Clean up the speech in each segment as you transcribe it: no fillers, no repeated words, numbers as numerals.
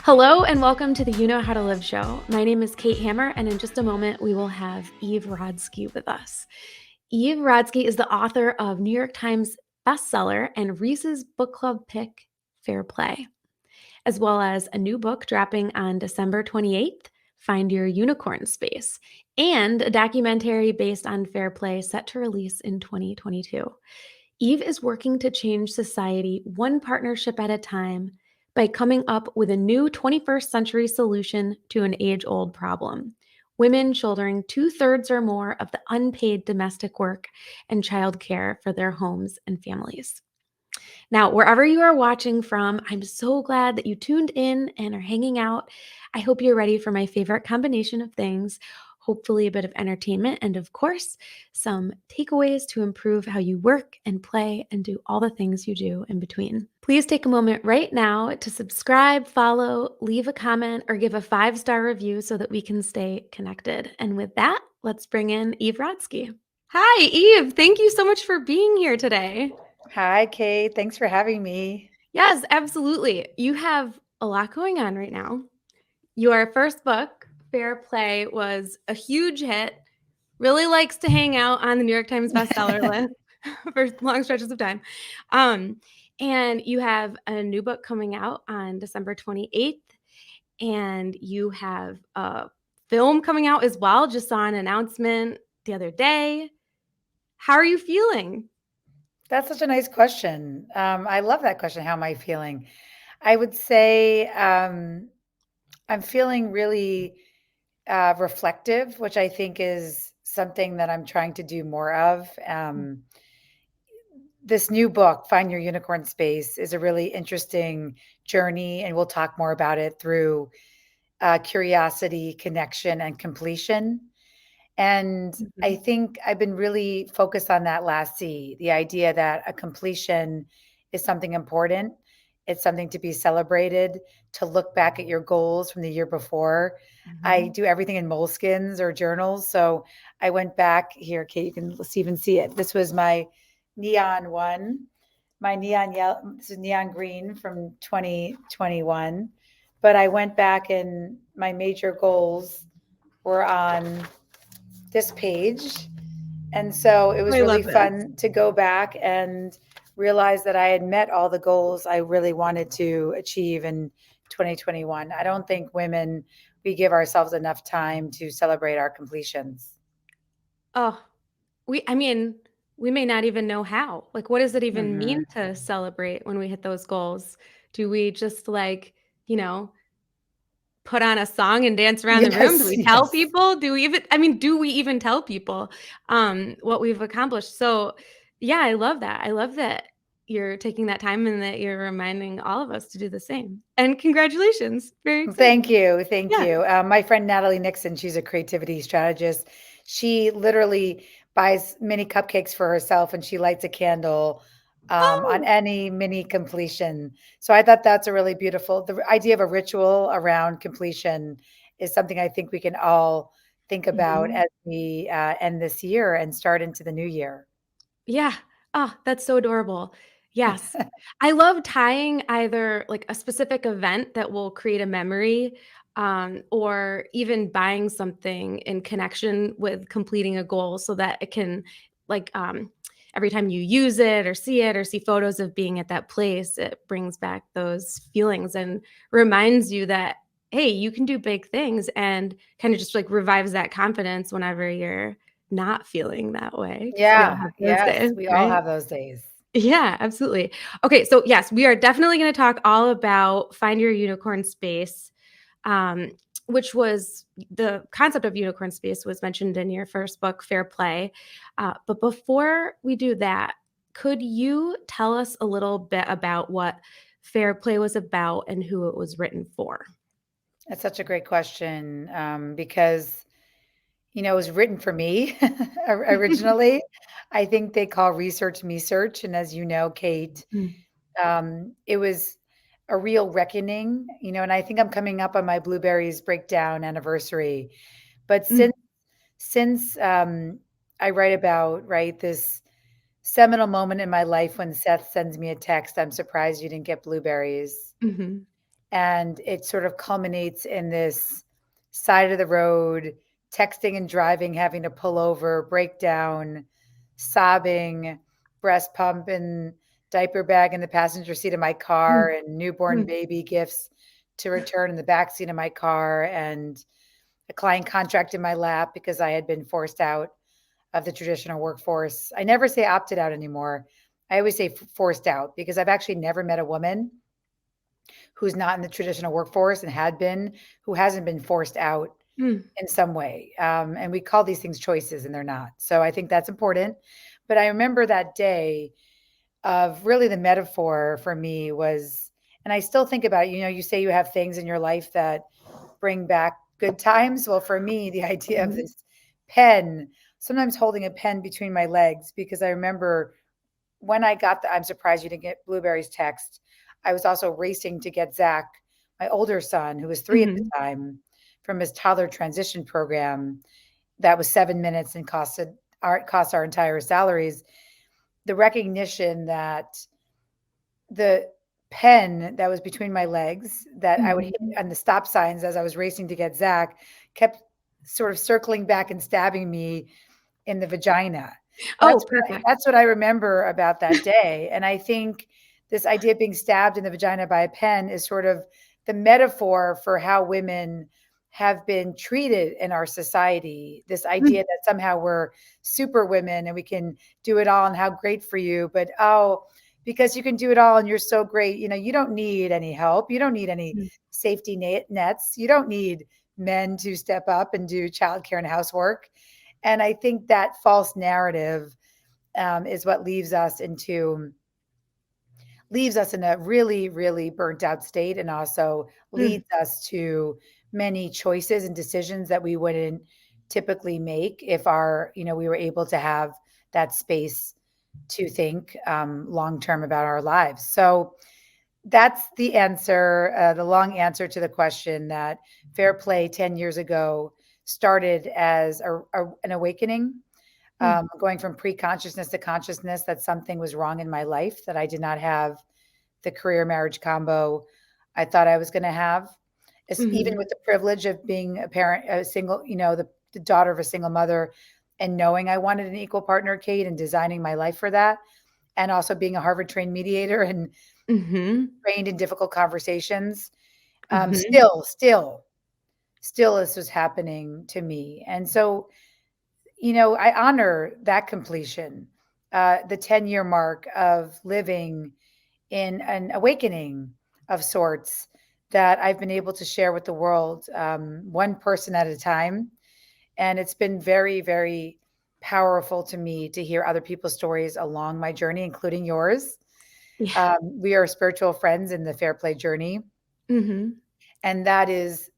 Hello and welcome to the You Know How to Live show. My name is Kate Hammer, and in just a moment, we will have Eve Rodsky with us. Eve Rodsky is the author of New York Times bestseller and Reese's book club pick, Fair Play, as well as a new book dropping on December 28th, Find Your Unicorn Space, and a documentary based on Fair Play set to release in 2022. Eve is working to change society one partnership at a time by coming up with a new 21st century solution to an age old problem. Women shouldering 2/3 or more of the unpaid domestic work and childcare for their homes and families. Now, wherever you are watching from, I'm so glad that you tuned in and are hanging out. I hope you're ready for my favorite combination of things. Hopefully, a bit of entertainment, and of course, some takeaways to improve how you work and play and do all the things you do in between. Please take a moment right now to subscribe, follow, leave a comment, or give a 5-star review so that we can stay connected. And with that, let's bring in Eve Rodsky. Hi, Eve. Thank you so much for being here today. Hi, Kate. Thanks for having me. Yes, absolutely. You have a lot going on right now. Your first book, Fair Play, was a huge hit. Really likes to hang out on the New York Times bestseller list for long stretches of time. Um, and you have a new book coming out on December 28th. And you have a film coming out as well. Just saw an announcement the other day. How are you feeling? That's such a nice question. I love that question. How am I feeling? I would say I'm feeling really reflective, which I think is something that I'm trying to do more of. This new book, Find Your Unicorn Space, is a really interesting journey, and we'll talk more about it through curiosity, connection, and completion. And I Mhm. think I've been really focused on that last C, the idea that a completion is something important. It's something to be celebrated, to look back at your goals from the year before. I Mhm. do everything in moleskins or journals. So I went back here, Kate, you can even see it. This was my neon one, my neon yellow, this is neon green from 2021. But I went back and my major goals were on this page. And so it was I really love this. fun to go back and realize that I had met all the goals I really wanted to achieve in 2021. I don't think women, we give ourselves enough time to celebrate our completions. Oh, I mean, we may not even know how. Like, what does it even Hmm. mean to celebrate when we hit those goals? Do we just like, you know, put on a song and dance around the room? Do Yes, we tell yes. people? Do we even tell people what we've accomplished? So, yeah, I love that. I love that you're taking that time and that you're reminding all of us to do the same. And congratulations. Very exciting. Thank you. Thank Yeah. you. My friend Natalie Nixon, she's a creativity strategist. She literally buys mini cupcakes for herself and she lights a candle on Oh, any mini completion. So I thought that's a really beautiful, the idea of a ritual around completion is something I think we can all think about mhm. as we end this year and start into the new year. Yeah. Oh, that's so adorable. Yes. I love tying either like a specific event that will create a memory, or even buying something in connection with completing a goal so that it can like every time you use it or see photos of being at that place, it brings back those feelings and reminds you that hey, you can do big things and kind of just like revives that confidence whenever you're not feeling that way because we all Yeah, have those yes, days, we all right? have those days. Yeah, absolutely. Okay, so yes, we are definitely gonna talk all about Find Your Unicorn Space, um, which was the concept of unicorn space was mentioned in your first book, Fair Play. But before we do that, could you tell us a little bit about what Fair Play was about and who it was written for? That's such a great question because it was written for me originally. I think they call research me search. And as you know, Kate, Mm, it was a real reckoning, and I think I'm coming up on my blueberries breakdown anniversary. But mm, since I write about, right, this seminal moment in my life when Seth sends me a text, I'm surprised you didn't get blueberries. mhm. And it sort of culminates in this side of the road, texting and driving, having to pull over, break down, sobbing, breast pump and diaper bag in the passenger seat of my car, Mm, and newborn mm, baby gifts to return in the back seat of my car, and a client contract in my lap because I had been forced out of the traditional workforce. I never say opted out anymore. I always say forced out, because I've actually never met a woman who's not in the traditional workforce and had been, who hasn't been forced out mm, in some way. And we call these things choices, and they're not. So I think that's important. But I remember that day of really the metaphor for me was, and I still think about it, you say you have things in your life that bring back good times. Well, for me, the idea of mhm, this pen, sometimes holding a pen between my legs, because I remember when I got the "I'm surprised you didn't get blueberries" text, I was also racing to get Zach, my older son, who was 3 at the mhm, time, from his toddler transition program that was 7 minutes and cost our entire salaries. The recognition that the pen that was between my legs that I would hit mhm. on the stop signs as I was racing to get Zach kept sort of circling back and stabbing me in the vagina. Oh, What perfect. that's what I remember about that day, and I think this idea of being stabbed in the vagina by a pen is sort of the metaphor for how women have been treated in our society. This idea Mm, that somehow we're super women and we can do it all, and how great for you, but, "Oh, because you can do it all and you're so great, you don't need any help. You don't need any mm, safety nets. You don't need men to step up and do childcare and housework." And I think that false narrative is what leaves us in a really, really burnt out state, and also mm, leads us to many choices and decisions that we wouldn't typically make if we were able to have that space to think long term about our lives. So that's the answer, the long answer to the question, that Fair Play 10 years ago started as an awakening, mm, going from pre-consciousness to consciousness that something was wrong in my life, that I did not have the career marriage combo I thought I was going to have. Even mhm, with the privilege of being a parent, a single, the daughter of a single mother, and knowing I wanted an equal partner, Kate, and designing my life for that, and also being a Harvard trained mediator and mhm, trained in difficult conversations. Um, mhm, still, still, still, this was happening to me. And so, I honor that completion, the 10-year mark of living in an awakening of sorts that I've been able to share with the world, one person at a time. And it's been very, very powerful to me to hear other people's stories along my journey, including yours. yeah, We are spiritual friends in the Fair Play journey, mhm, and that is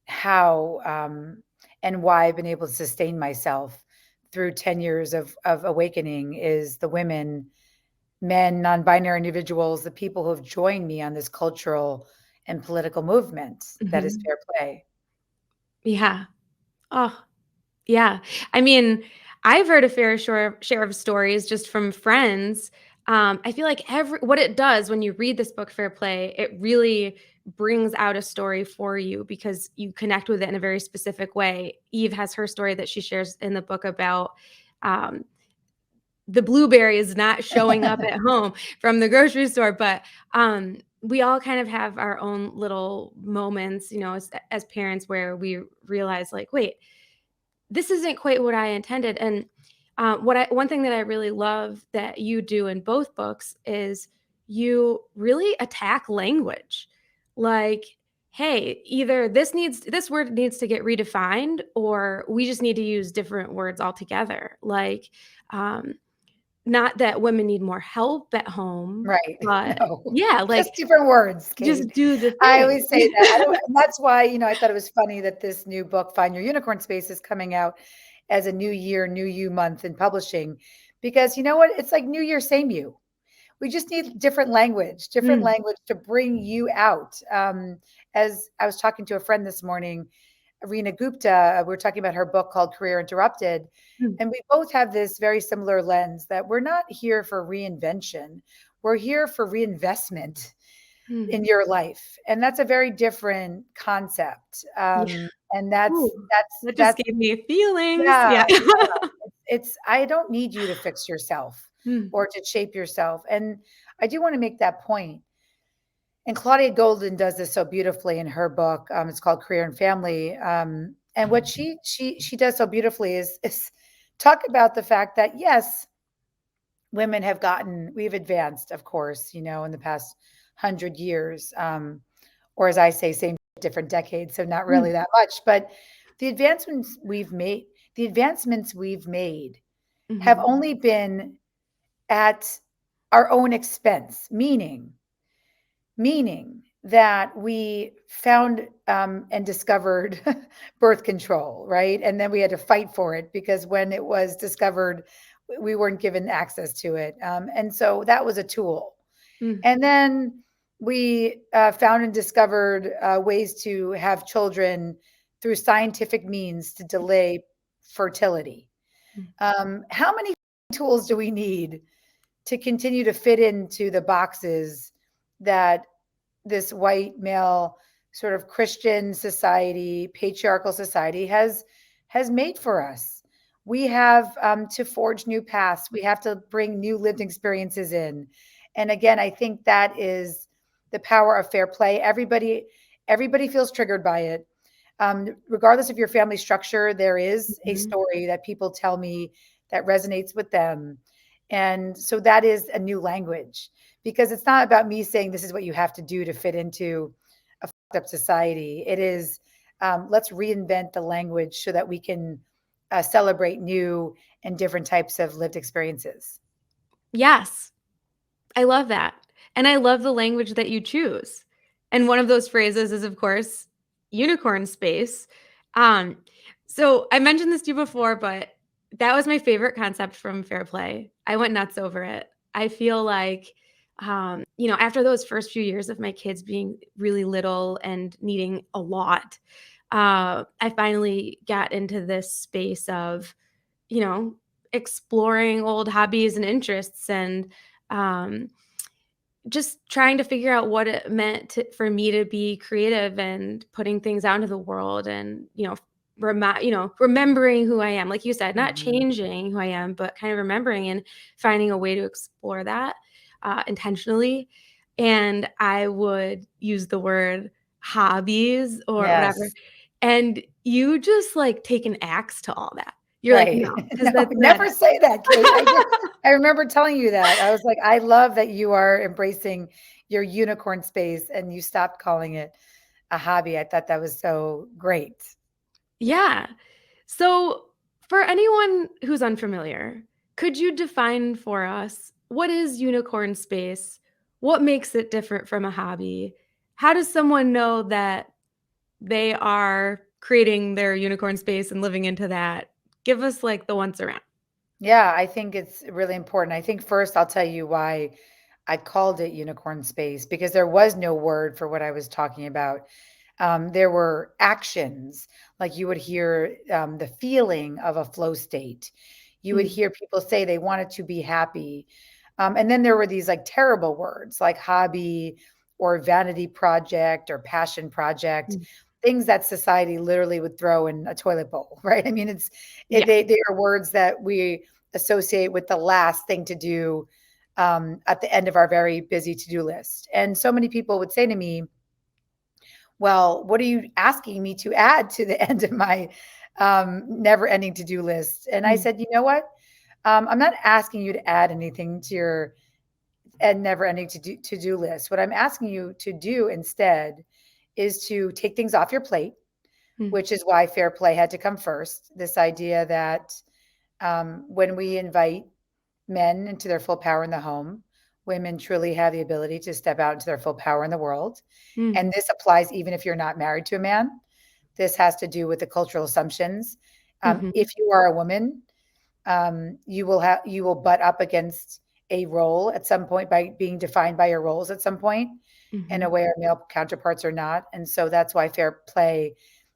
how and why I've been able to sustain myself through 10 years of awakening, is the women, men, non-binary individuals, the people who have joined me on this cultural and political movement that is mhm, Fair Play. yeah. Oh, yeah. I mean, I've heard a fair share of stories just from friends. I feel like every what it does when you read this book, Fair Play, it really brings out a story for you because you connect with it in a very specific way. Eve has her story that she shares in the book about um, the blueberries not showing up at home from the grocery store, but we all kind of have our own little moments, as parents where we realize, like, wait, this isn't quite what I intended. And one thing that I really love that you do in both books is you really attack language. Like, hey, either this word needs to get redefined, or we just need to use different words altogether. Like, um, not that women need more help at home, Right. but No, yeah, just like different words, Kate. just do the I thing. always say that. I don't, and that's why, I thought it was funny that this new book, Find Your Unicorn Space, is coming out as a new year, new you month in publishing, because you know what? It's like new year, same you. We just need different Mm, language to bring you out. As I was talking to a friend this morning, Reena Gupta, we were talking about her book called Career Interrupted. mm, And we both have this very similar lens that we're not here for reinvention. We're here for reinvestment. Mm. in your life. And that's a very different concept. Yeah. And that's, Ooh, that's, that just that's, gave me feelings. yeah, Yeah. it's, I don't need you to fix yourself Mm. or to shape yourself. And I do want to make that point. And Claudia Golden does this so beautifully in her book. It's called Career and Family. And what she does so beautifully is talk about the fact that yes, women have we've advanced, of course, in the past 100 years, or as I say, same different decades, so not really Mm. that much. But the advancements we've made, the advancements we've made, have Mhm. only been at our own expense, meaning that we found and discovered birth control, right? And then we had to fight for it because when it was discovered, we weren't given access to it. And so that was a tool. Mm. And then we found and discovered ways to have children through scientific means to delay fertility. Mm. How many tools do we need to continue to fit into the boxes that this white male sort of Christian society, patriarchal society has made for us? We have to forge new paths. We have to bring new lived experiences in. And again, I think that is the power of fair play. Everybody feels triggered by it. Regardless of your family structure, there is a Mhm. story that people tell me that resonates with them. And so that is a new language because it's not about me saying this is what you have to do to fit into a fucked up society. It is, let's reinvent the language so that we can celebrate new and different types of lived experiences. Yes. I love that. And I love the language that you choose. And one of those phrases is, of course, unicorn space. Um, so I mentioned this to you before, but that was my favorite concept from Fair Play. I went nuts over it. I feel like, after those first few years of my kids being really little and needing a lot, I finally got into this space of, you know, exploring old hobbies and interests and, um, just trying to figure out what it meant for me to be creative and putting things out into the world and, remembering who I am. Like you said, not Mhm. changing who I am, but kind of remembering and finding a way to explore that intentionally. And I would use the word hobbies or whatever. Yes. And you just like take an axe to all that. You're like, Right. no, because No, that's not never say that, Kate. I remember telling you that. I was like, I love that you are embracing your unicorn space and you stopped calling it a hobby. I thought that was so great. Yeah. So, for anyone who's unfamiliar, could you define for us what is unicorn space? What makes it different from a hobby? How does someone know that they are creating their unicorn space and living into that? Give us like the once around. Yeah, I think it's really important. I think first I'll tell you why I called it unicorn space because there was no word for what I was talking about. There were actions, like you would hear the feeling of a flow state. You would Mm, hear people say they wanted to be happy. And then there were these like terrible words like hobby or vanity project or passion project, mm. things that society literally would throw in a toilet bowl, right? I mean, Yeah. they are words that we associate with the last thing to do at the end of our very busy to-do list. And so many people would say to me, well, what are you asking me to add to the end of my never ending to do list? And I Mm, said, you know what? I'm not asking you to add anything to your and never ending to do list. What I'm asking you to do instead is to take things off your plate, mm, which is why fair play had to come first. This idea that when we invite men into their full power in the home, women truly have the ability to step out into their full power in the world. mm, And this applies even if you're not married to a man. This has to do with the cultural assumptions. mhm, If you are a woman, you will butt up against a role at some point by being defined by your roles at some point in a mhm, way our male counterparts are not. And so that's why fair play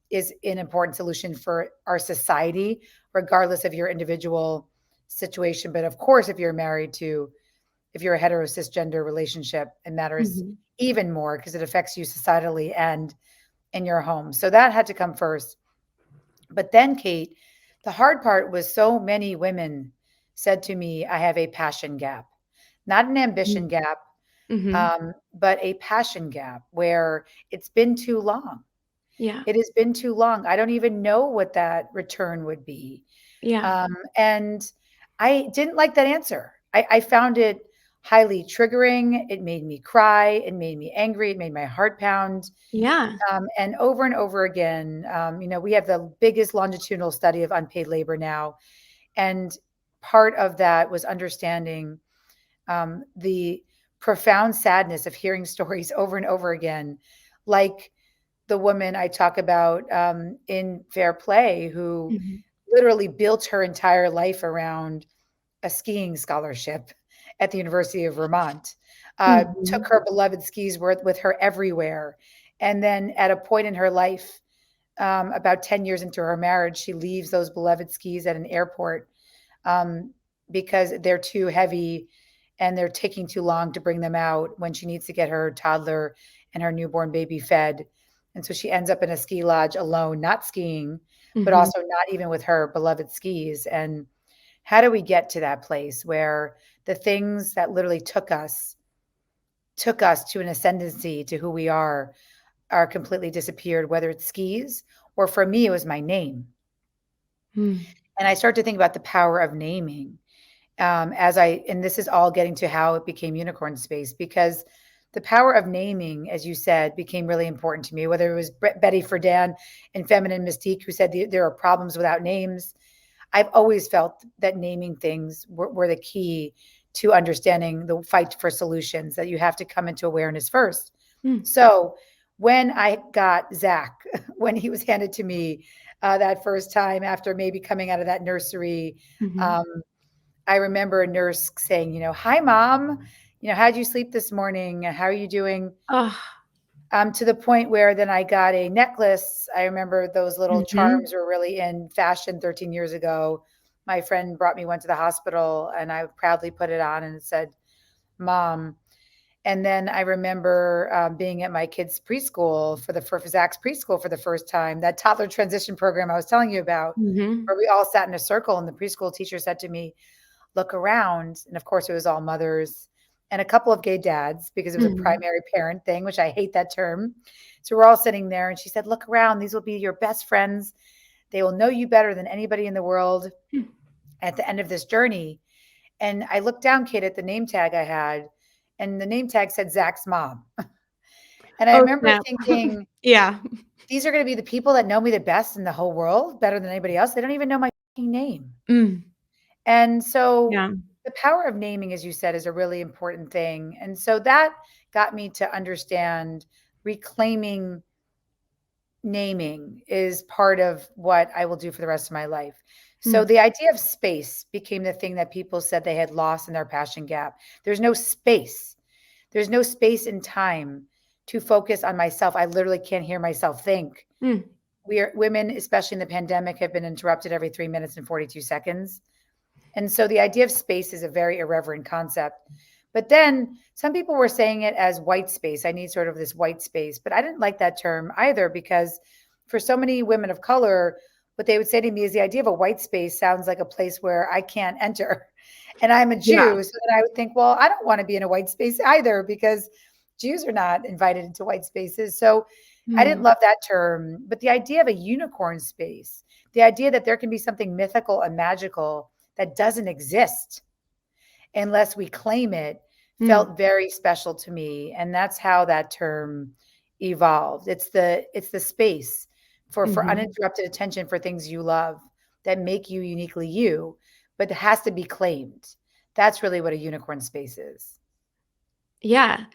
is an important solution for our society, regardless of your individual situation. But of course, if you're a hetero cisgender relationship, it matters mhm. even more because it affects you societally and in your home. So that had to come first. But then, Kate, the hard part was so many women said to me, I have a passion gap, not an ambition Mm. gap, Mhm. but a passion gap where it's been too long. Yeah. It has been too long. I don't even know what that return would be. Yeah. And I didn't like that answer. I found it highly triggering. It made me cry. It made me angry. It made my heart pound. Yeah. And over again, we have the biggest longitudinal study of unpaid labor now. And part of that was understanding the profound sadness of hearing stories over and over again, like the woman I talk about in Fair Play, who Mhm. literally built her entire life around a skiing scholarship at the University of Vermont, took Mhm. her beloved skis with her everywhere. And then at a point in her life, about 10 years into her marriage, she leaves those beloved skis at an airport um, because they're too heavy and they're taking too long to bring them out when she needs to get her toddler and her newborn baby fed. And so she ends up in a ski lodge alone, not skiing, but Mhm. also not even with her beloved skis. And how do we get to that place where the things that literally took us to an ascendancy to who we are completely disappeared, whether it's skis or for me, it was my name. Mm. And I start to think about the power of naming and this is all getting to how it became unicorn space because the power of naming, as you said, became really important to me. Whether it was Betty Friedan in Feminine Mystique, who said there are problems without names, I've always felt that naming things were the key to understanding the fight for solutions, that you have to come into awareness first. Mm. So when I got Zach, when he was handed to me that first time after maybe coming out of that nursery, Mhm. um, I remember a nurse saying, "Hi, mom. How'd you sleep this morning? How are you doing?" Oh. To the point where then I got a necklace. I remember those little Mhm. charms were really in fashion 13 years ago. My friend brought me one to the hospital, and I proudly put it on, and it said, "Mom." And then I remember being at my kids' preschool for Zach's preschool for the first time, that toddler transition program I was telling you about, Mhm. where we all sat in a circle, and the preschool teacher said to me, look around. And of course, it was all mothers and a couple of gay dads because it was a Mhm. primary parent thing, which I hate that term. So we're all sitting there, and she said, look around. These will be your best friends. They will know you better than anybody in the world Mm. at the end of this journey. And I looked down, Kate, at the name tag I had, and the name tag said Zach's mom. And I Oh, remember snap. thinking, Yeah. these are going to be the people that know me the best in the whole world, better than anybody else. They don't even know my name. Mm. And so Yeah. the power of naming, as you said, is a really important thing. And so that got me to understand reclaiming naming is part of what I will do for the rest of my life. So Mm. the idea of space became the thing that people said they had lost in their passion gap. There's no space. There's no space and time to focus on myself. I literally can't hear myself think. Mm. We are women, especially in the pandemic, have been interrupted every 3 minutes and 42 seconds. And so the idea of space is a very irreverent concept. But then some people were saying it as white space. I need sort of this white space. But I didn't like that term either because for so many women of color, what they would say to me is the idea of a white space sounds like a place where I can't enter. And I'm a Yeah. Jew. So then I would think, well, I don't want to be in a white space either because Jews are not invited into white spaces. So I didn't Mm. love that term. But the idea of a unicorn space, the idea that there can be something mythical and magical that doesn't exist unless we claim it Mm. felt very special to me, and that's how that term evolved. It's the space for Mhm. uninterrupted attention for things you love that make you uniquely you, but it has to be claimed. That's really what a unicorn space is. Yeah.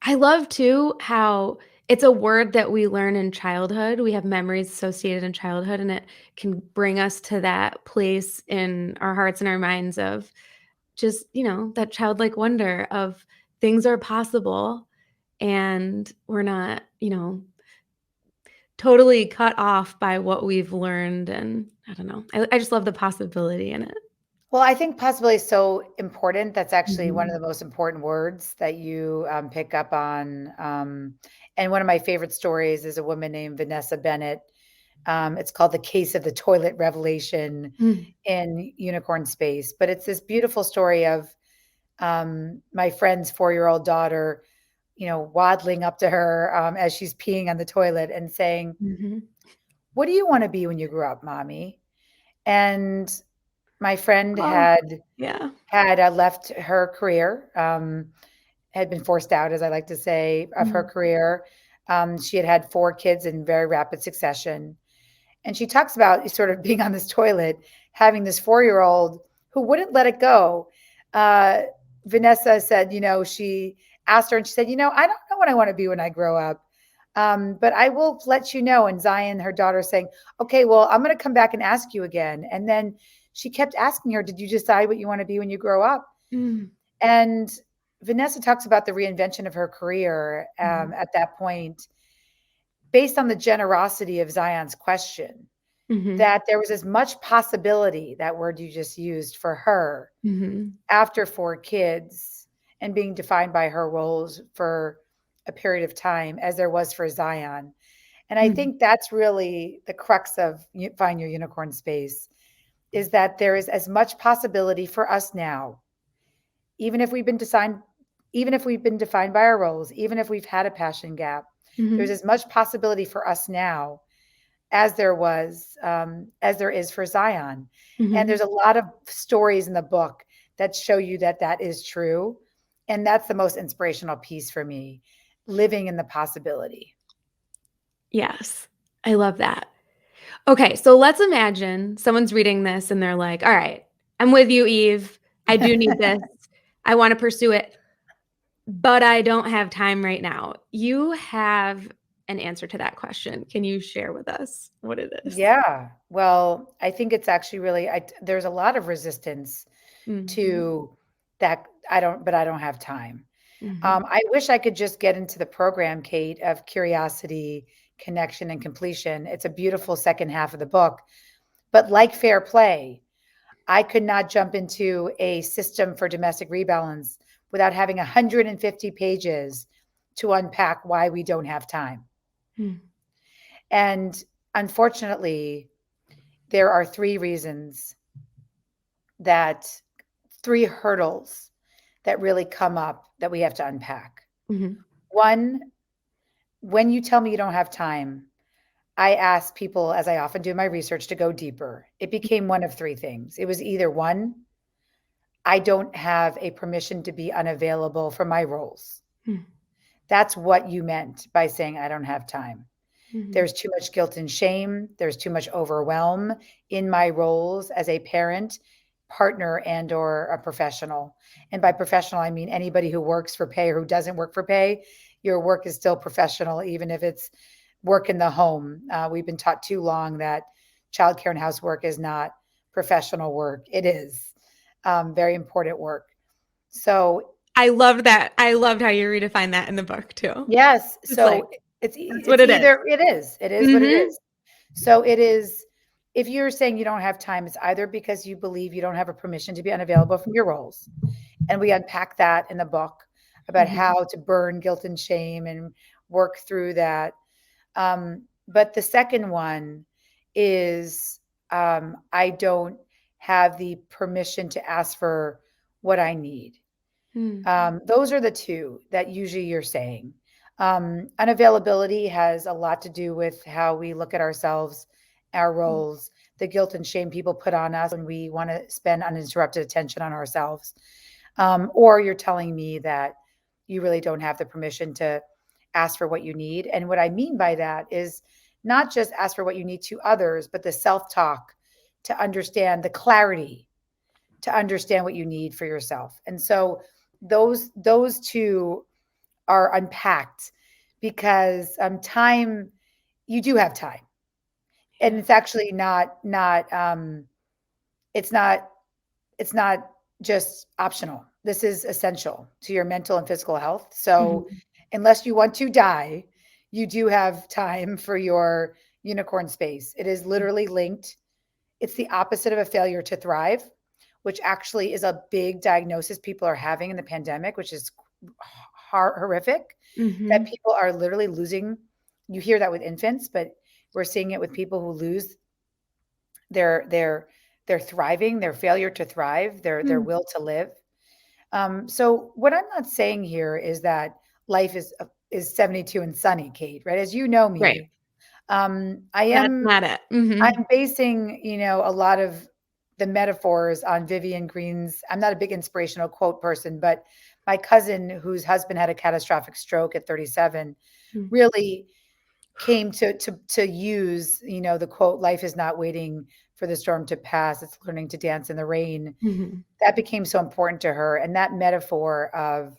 I love too how it's a word that we learn in childhood. We have memories associated in childhood, and it can bring us to that place in our hearts and our minds of just, that childlike wonder of things are possible and we're not, totally cut off by what we've learned. And I don't know. I just love the possibility in it. Well, I think possibility is so important. That's actually one of Mhm. the most important words that you pick up on. And one of my favorite stories is a woman named Vanessa Bennett. It's called The Case of the Toilet Revelation Mm. in Unicorn Space. But it's this beautiful story of my friend's 4-year-old daughter, waddling up to her as she's peeing on the toilet and saying, Mhm. "What do you want to be when you grow up, mommy?" And my friend Oh, had yeah. had left her career, had been forced out, as I like to say, of her Mm. career. She had had 4 kids in very rapid succession. And she talks about sort of being on this toilet, having this 4-year-old who wouldn't let it go. Uh, Vanessa said, she asked her and she said, I don't know what I want to be when I grow up. But I will let you know. And Zion, her daughter, saying, okay, well, I'm going to come back and ask you again. And then she kept asking her, did you decide what you want to be when you grow up? Mm. And Vanessa talks about the reinvention of her career Mhm. at that point, based on the generosity of Zion's question, Mhm. that there was as much possibility, that word you just used, for her Mhm. after 4 kids and being defined by her roles for a period of time as there was for Zion. And I Mhm. think that's really the crux of Find Your Unicorn Space, is that there is as much possibility for us now, even if we've been designed, even if we've been defined by our roles, even if we've had a passion gap, there's Mhm. as much possibility for us now as there was, as there is for Zion. And Mhm. there's a lot of stories in the book that show you that that is true. And that's the most inspirational piece for me, living in the possibility. Yes. I love that. Okay, so let's imagine someone's reading this and they're like, "All right, I'm with you, Eve. I do need this. I wanna pursue it, but I don't have time right now." You have an answer to that question. Can you share with us what it is? Yeah. Well, I think it's actually really, there's a lot of resistance Mhm. to that. But I don't have time. Mhm. I wish I could just get into the program, Kate, of curiosity, connection, and completion. It's a beautiful second half of the book. But like fair play, I could not jump into a system for domestic rebalance without having 150 pages to unpack why we don't have time. Mm. And unfortunately, there are 3 reasons, that 3 hurdles that really come up that we have to unpack. Mhm. One, when you tell me you don't have time, I ask people, as I often do in my research, to go deeper. It became one of 3 things. It was either one, I don't have a permission to be unavailable for my roles. Mm. That's what you meant by saying I don't have time. Mhm. There's too much guilt and shame. There's too much overwhelm in my roles as a parent, partner, and or a professional. And by professional, I mean anybody who works for pay or who doesn't work for pay. Your work is still professional, even if it's work in the home. We've been taught too long that childcare and housework is not professional work. It is very important work. So I love that. I loved how you redefined that in the book too. yes, It's like, so it's that's what it's it is. either it is what it Mhm. is. So it is, if you're saying you don't have time, it's either because you believe you don't have a permission to be unavailable from your roles. And we unpack that in the book about Mhm. how to burn guilt and shame and work through that. But the second one is, I don't have the permission to ask for what I need. Mm. Those are the 2 that usually you're saying. Unavailability has a lot to do with how we look at ourselves, our Mm. roles, the guilt and shame people put on us when we want to spend uninterrupted attention on ourselves. Or you're telling me that you really don't have the permission to ask for what you need. And what I mean by that is not just ask for what you need to others, but the self talk, to understand the clarity, to understand what you need for yourself. And so those 2 are unpacked, because time, you do have time. And Yeah. it's actually not it's not it's not just optional. This is essential to your mental and physical health. So Mhm. unless you want to die, you do have time for your unicorn space. It is Mm. literally linked. It's the opposite of a failure to thrive. which actually is a big diagnosis people are having in the pandemic, which is horrific, that Mhm. people are literally losing. You hear that with infants, but we're seeing it with people who lose their their their thriving, their failure to thrive, their Mm. will to live. So what I'm not saying here is that life is 72 and sunny, Kate, right? As you know Right. me, I That's am not it. Mhm. I'm basing, a lot of the metaphors on Vivian Green's. I'm not a big inspirational quote person, but my cousin, whose husband had a catastrophic stroke at 37, Mm. really came to use, the quote, "Life is not waiting for the storm to pass; it's learning to dance in the rain." Mhm. That became so important to her, and that metaphor of,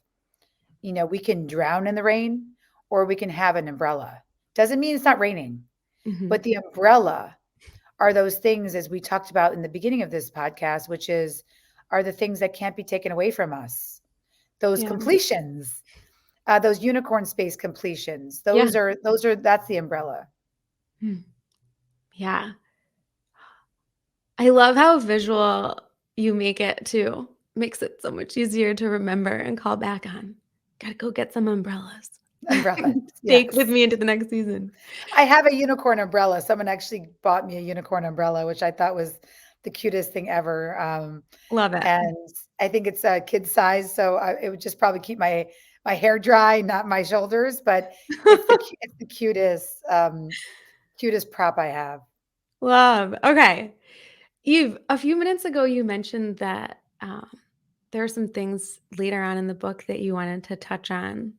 we can drown in the rain or we can have an umbrella. Doesn't mean it's not raining, Mhm. but the umbrella are those things, as we talked about in the beginning of this podcast, which are the things that can't be taken away from us. Those Yeah. completions, those unicorn space completions, Yeah. that's the umbrella. Mm. Yeah. I love how visual you make it too. Makes it so much easier to remember and call back on. Gotta go get some umbrellas. Umbrellas, Take with yes. me into the next season. I have a unicorn umbrella. Someone actually bought me a unicorn umbrella, which I thought was the cutest thing ever. Love it. And I think it's a kid size, so it would just probably keep my hair dry, not my shoulders. But it's the cutest prop I have. Love. Okay. Eve, a few minutes ago, you mentioned that there are some things later on in the book that you wanted to touch on.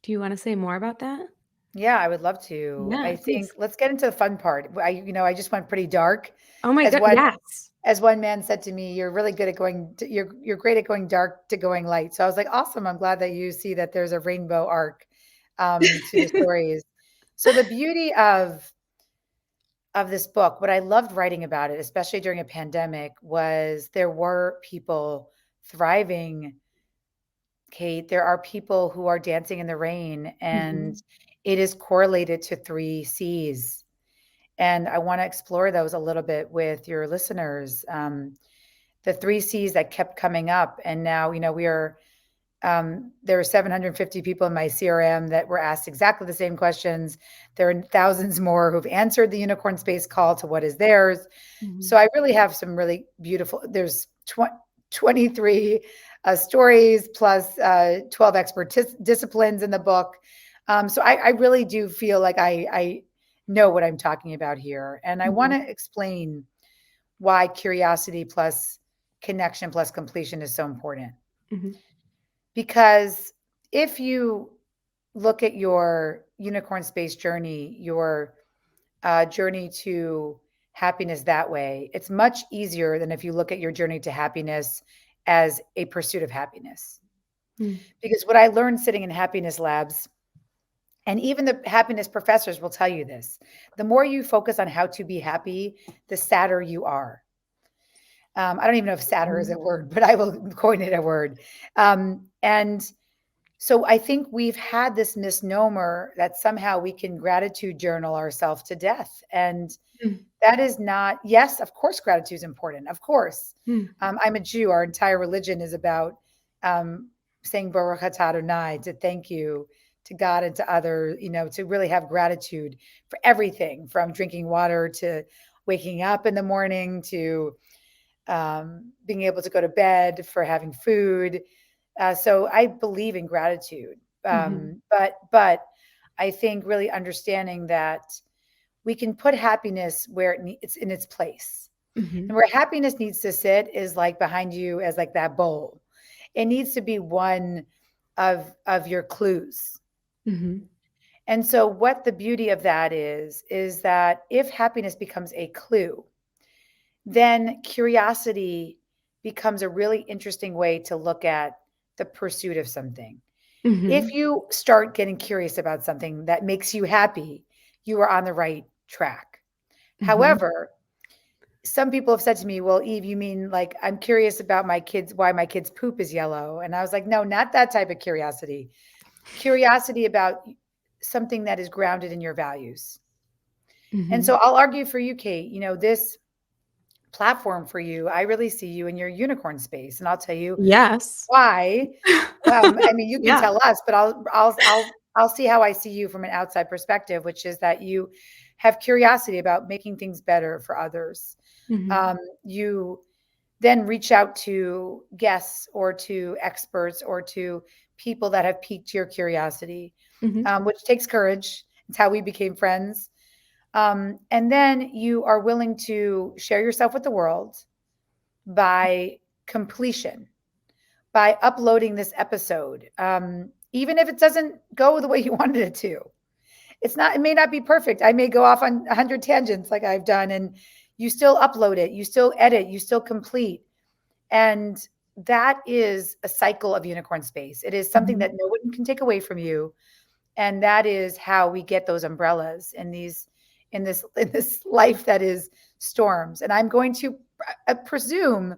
Do you want to say more about that? Yeah, I would love to. Yeah, I think please. I get into the fun part. I just went pretty dark. Oh my As god, one yes. as one man said to me, "You're really good at you're great at going dark to going light." So I was like, "Awesome! I'm glad that you see that there's a rainbow arc to the stories." So the beauty of this book, what I loved writing about it, especially during a pandemic, was there were people thriving. Kate, there are people who are dancing in the rain, and Mhm, it is correlated to three C's. And I want to explore those a little bit with your listeners. The three C's that kept coming up. And now, there are 750 people in my CRM that were asked exactly the same questions. There are thousands more who've answered the unicorn space call to what is theirs. So mhm, I really have some really beautiful, there's 23 stories plus 12 expert disciplines in the book. So I really do feel like I know what I'm talking about here. And I want mhm, to explain why curiosity plus connection plus completion is so important. mhm, Because if you look at your unicorn space journey, your journey to happiness that way, it's much easier than if you look at your journey to happiness as a pursuit of happiness. mm, Because what I learned sitting in happiness labs, and even the happiness professors will tell you this, the more you focus on how to be happy, the sadder you are. I don't even know if sadder is mhm, a word, but I will coin it a word. And so I think we've had this misnomer that somehow we can gratitude journal ourselves to death. And mm, that is not, yes, of course, gratitude is important. Of course. mm, I'm a Jew. Our entire religion is about um, saying Baruch atah Adonai, to thank you to God and to others, to really have gratitude for everything from drinking water to waking up in the morning to being able to go to bed, for having food. So I believe in gratitude, mhm, but I think really understanding that we can put happiness where it's in its place, and mhm, where happiness needs to sit is like behind you as like that bowl. It needs to be one of your clues. mhm, And so what the beauty of that is that if happiness becomes a clue, then curiosity becomes a really interesting way to look at the pursuit of something. If mhm, you start getting curious about something that makes you happy, you are on the right track. mhm, However, some people have said to me, "Well, Eve, you mean like I'm curious about my kids, why my kids' poop is yellow?" And I was like, "No, not that type of curiosity. Curiosity about something that is grounded in your values." And mhm, so I'll argue for you, Kate, this platform for you. I really see you in your unicorn space, and I'll tell you Yes. why. I mean, you can Yeah. tell us, but I'll see how I see you from an outside perspective, which is that you have curiosity about making things better for others. Mhm. You then reach out to guests or to experts or to people that have piqued your curiosity, Mhm. which takes courage. It's how we became friends. And then you are willing to share yourself with the world by completion, by uploading this episode, even if it doesn't go the way you wanted it to. It may not be perfect. I may go off on 100 tangents like I've done, and you still upload it, you still edit, you still complete. And that is a cycle of unicorn space. It is something Mhm. that no one can take away from you. And that is how we get those umbrellas in this life that is storms. And I'm going to presume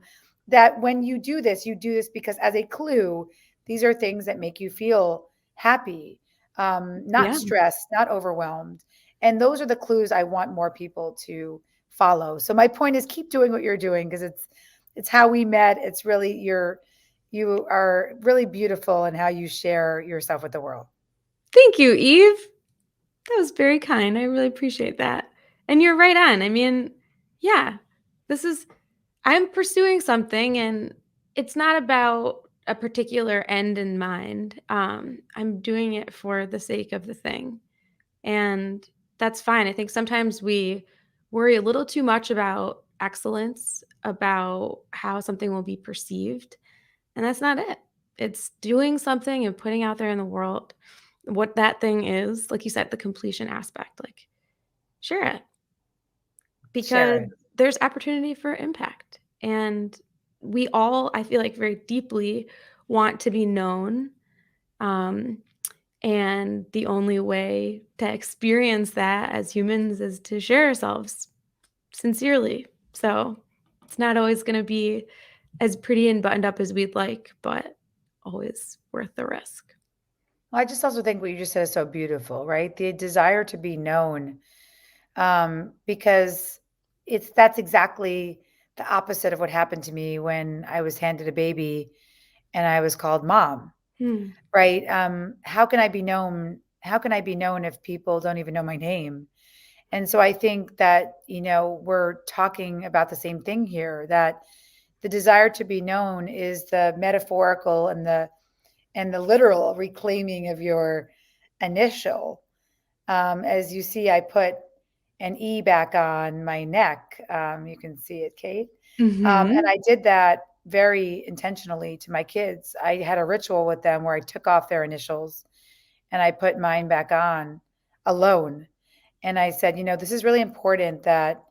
that when you do this because as a clue, these are things that make you feel happy, not Yeah. stressed, not overwhelmed. And those are the clues I want more people to follow. So my point is keep doing what you're doing because it's how we met. It's really you are really beautiful in how you share yourself with the world. Thank you, Eve. That was very kind. I really appreciate that. And you're right on. I mean, yeah, this is, I'm pursuing something and it's not about a particular end in mind. I'm doing it for the sake of the thing. And that's fine. I think sometimes we worry a little too much about excellence, about how something will be perceived. And that's not it. It's doing something and putting out there in the world what that thing is. Like you said, the completion aspect, like share it because Sharon. there's opportunity for impact. And we all, I feel like, very deeply want to be known. Um, and the only way to experience that as humans is to share ourselves sincerely. So it's not always going to be as pretty and buttoned up as we'd like, but always worth the risk. Well, I just also think what you just said is so beautiful, right? The desire to be known, because that's exactly the opposite of what happened to me when I was handed a baby and I was called mom, Hmm. right? How can I be known? How can I be known if people don't even know my name? And so I think that, we're talking about the same thing here, that the desire to be known is the metaphorical and the literal reclaiming of your initial. As you see, I put an E back on my neck. You can see it, Kate. And Mhm. I did that very intentionally to my kids. I had a ritual with them where I took off their initials and I put mine back on alone. And I said, this is really important that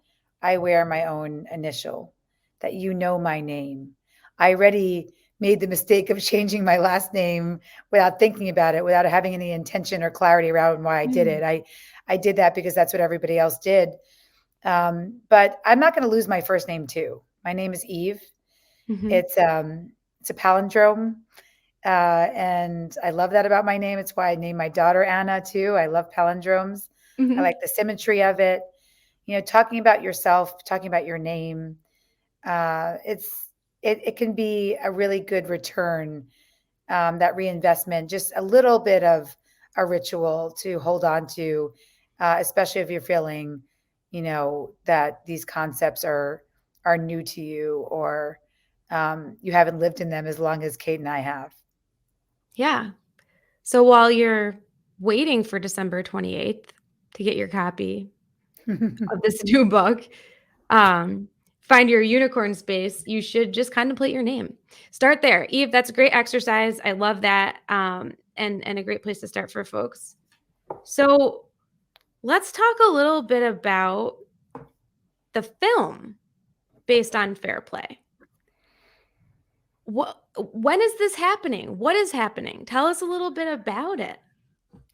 I wear my own initial, that you know my name. I already made the mistake of changing my last name without thinking about it, without having any intention or clarity around why I did Mm. it. I did that because that's what everybody else did. But I'm not going to lose my first name too. My name is Eve. Mhm. It's a palindrome. And I love that about my name. It's why I named my daughter Anna too. I love palindromes. I Mhm. like the symmetry of it. Talking about yourself, talking about your name. It can be a really good return. That reinvestment, just a little bit of a ritual to hold on to, especially if you're feeling, that these concepts are new to you or you haven't lived in them as long as Kate and I have. Yeah. So while you're waiting for December 28th to get your copy of this new book, um, find your unicorn space, you should just contemplate your name. Start there. Eve, that's a great exercise. I love that. And a great place to start for folks. So let's talk a little bit about the film based on Fair Play. When is this happening? What is happening? Tell us a little bit about it.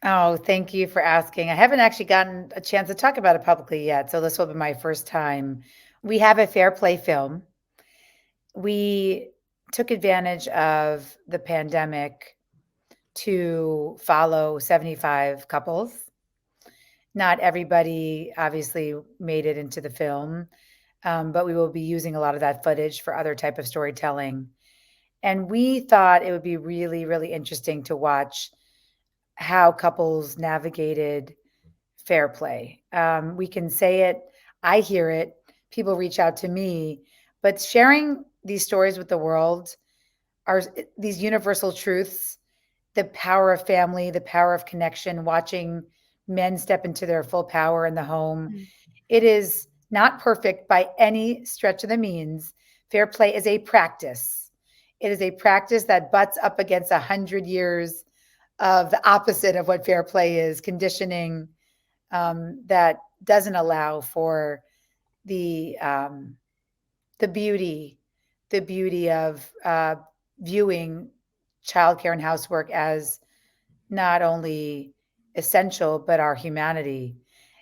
Oh, thank you for asking. I haven't actually gotten a chance to talk about it publicly yet, so this will be my first time. We have a Fair Play film. We took advantage of the pandemic to follow 75 couples. Not everybody obviously made it into the film. but we will be using a lot of that footage for other type of storytelling. And we thought it would be really, really interesting to watch how couples navigated fair play. We can say it, I hear it, people reach out to me, but sharing these stories with the world are these universal truths, the power of family, the power of connection, watching men step into their full power in the home. Mm. It is not perfect by any stretch of the means. Fair play is a practice. It is a practice that butts up against 100 years of the opposite of what fair play is, conditioning that doesn't allow for the um, the beauty, the beauty of viewing childcare and housework as not only essential but our humanity.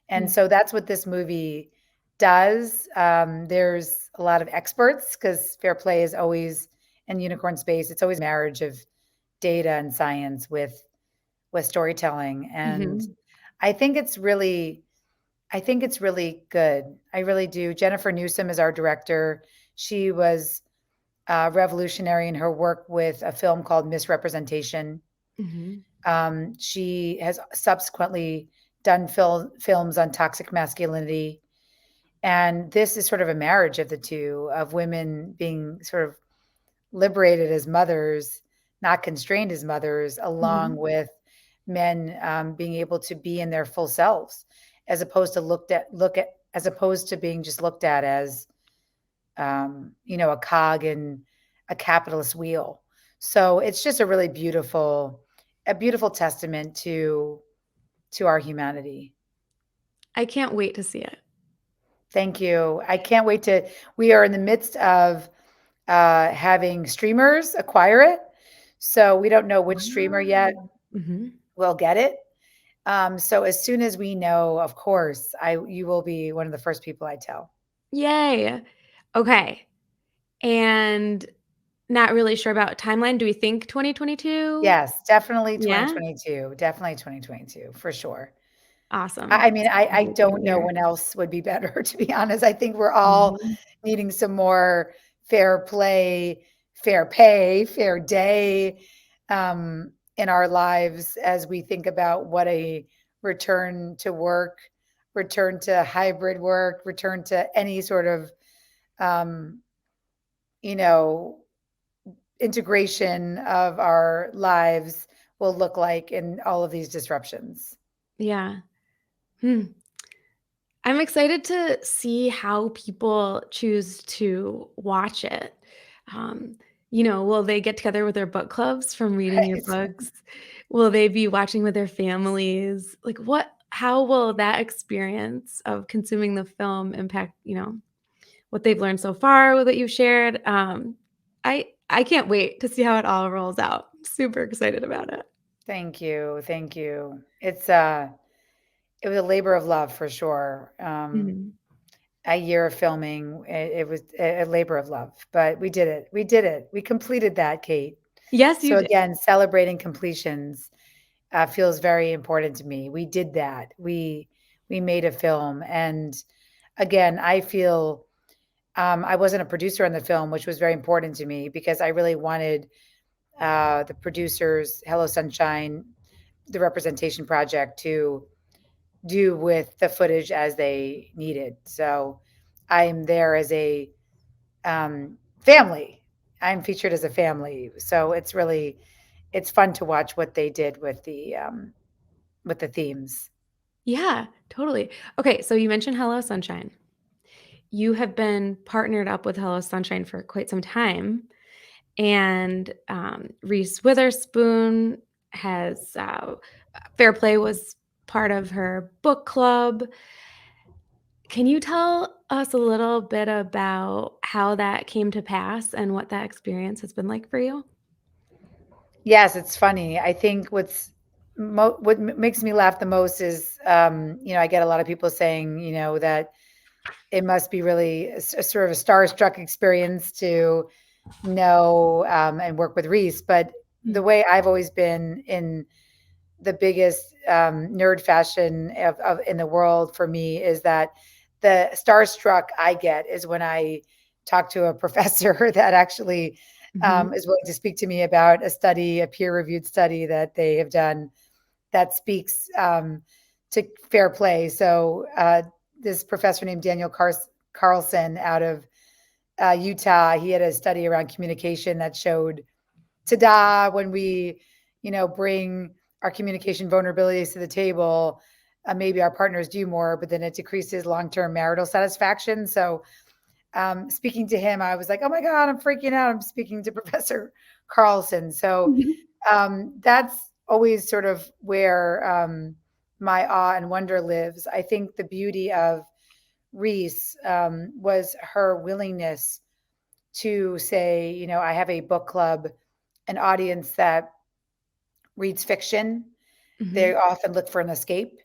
And Mm. so that's what this movie does. There's a lot of experts because fair play is always in unicorn space. It's always a marriage of data and science with storytelling, and Mhm. I think it's really I think it's really good. I really do. Jennifer Newsom is our director. She was revolutionary in her work with a film called Misrepresentation. Mhm. She has subsequently done films on toxic masculinity. And this is sort of a marriage of the two, of women being sort of liberated as mothers, not constrained as mothers, along Mhm. with men being able to be in their full selves, as opposed to as opposed to being just looked at as a cog in a capitalist wheel. So it's just a beautiful testament to our humanity. I can't wait to see it. Thank you. I can't wait to. We are in the midst of having streamers acquire it, so we don't know which streamer yet Wow. Mhm. will get it. So as soon as we know, of course, I you will be one of the first people I tell. Yay. Okay. And not really sure about timeline. Do we think 2022? Yes, definitely Yeah? 2022. Definitely 2022 for sure. I Awesome. mean, So I probably the new don't know year. when else would be better, to be honest. I think we're all Mhm. needing some more fair play, fair pay, fair day in our lives as we think about what a return to work, return to hybrid work, return to any sort of, um, you know, integration of our lives will look like in all of these disruptions. Yeah. Hmm. I'm excited to see how people choose to watch it. Um, will they get together with their book clubs from reading your Right. books? Will they be watching with their families? Like how will that experience of consuming the film impact, what they've learned so far with what you've shared? I can't wait to see how it all rolls out. Super excited about it. Thank you, thank you. It was a labor of love for sure. Mhm. A year of filming, it was a labor of love, but we did it. We did it. We completed that, Kate. Yes, you So did. again, celebrating completions feels very important to me. We did that. We made a film, and again, I feel I wasn't a producer on the film, which was very important to me because I really wanted the producers, Hello Sunshine, the Representation Project, to do with the footage as they needed. So I'm there as a family. I'm featured as a family. So it's fun to watch what they did with the themes. Yeah, totally. Okay, so you mentioned Hello Sunshine. You have been partnered up with Hello Sunshine for quite some time, and Reese Witherspoon has Fair Play was part of her book club. Can you tell us a little bit about how that came to pass and what that experience has been like for you? Yes, it's funny. I think makes me laugh the most is I get a lot of people saying that it must be really a sort of a starstruck experience to know and work with Reese. But the Mm. way I've always been in the biggest nerd fashion of in the world for me is that the starstruck I get is when I talk to a professor that actually Mhm. is willing to speak to me about a study, a peer-reviewed study that they have done that speaks to fair play. So this professor named Daniel Carlson out of Utah, he had a study around communication that showed, ta-da, when we, bring our communication vulnerabilities to the table, maybe our partners do more, but then it decreases long-term marital satisfaction. So speaking to him, I was like, oh my God, I'm freaking out. I'm speaking to Professor Carlson. So that's always sort of where my awe and wonder lives. I think the beauty of Reese was her willingness to say, I have a book club, an audience that reads fiction. They Mhm. often look for an escape.